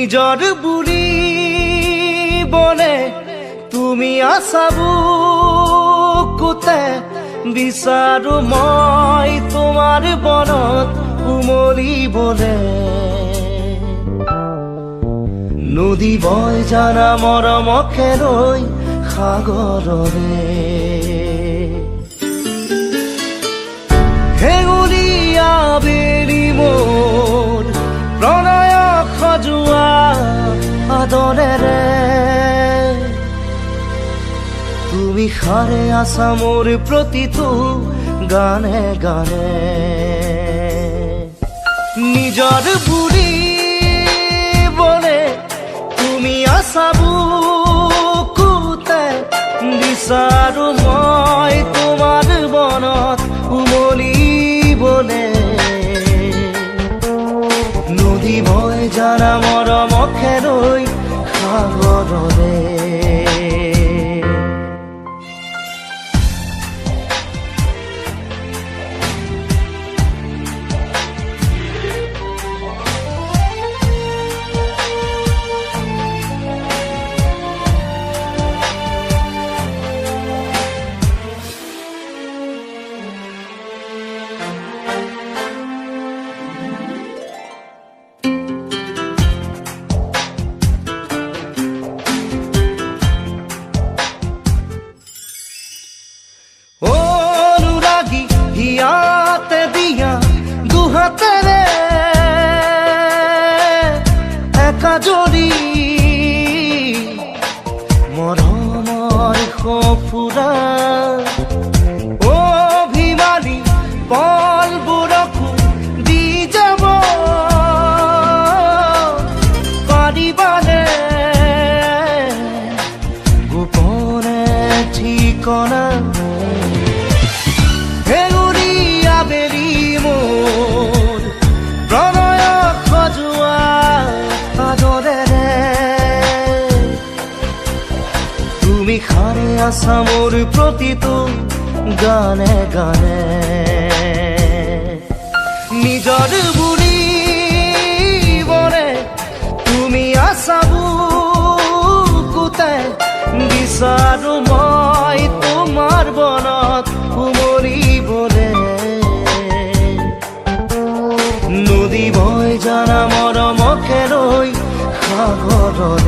নিজৰ বুলি বনে তুমি আছা বুকুতে বিচাৰো মই তোমাৰ বনত উমলিবলে নদী বয় জানা মৰমকে লৈ সাগৰৰে হেঙুলীয়া বেলি মোৰ প্ৰণয় সজোৱা আদৰেৰে তুমি সাৰে আছা মোৰ প্ৰতিটো গানে গানে নিজৰ বুলি বলে তুমি আছা বুকুতে বিচাৰো মই তোমাৰ বনত উমলিবলে নদী বয় জানা মৰমকে লৈ সাগৰৰে অনুৰাগী হিয়াতে দিয়া দুহাতেৰে একা জড়ি মৰমৰ সফুৰা অভিমানী পলবোৰকো দি যাব পাৰিবানে গোপনে ঠিকনা হেঙুলীয়া বেলি মোৰ প্ৰণয় সজোৱা আদৰেৰে তুমি সাৰে আছা মোৰ প্ৰতিটো গানে গানে নিজৰ বুলি বনে তুমি আছা বুকুতে বিচাৰো মই তোমাৰ বনত উমলিবলে নদী বয় জানা মৰমকে লৈ সাগৰৰে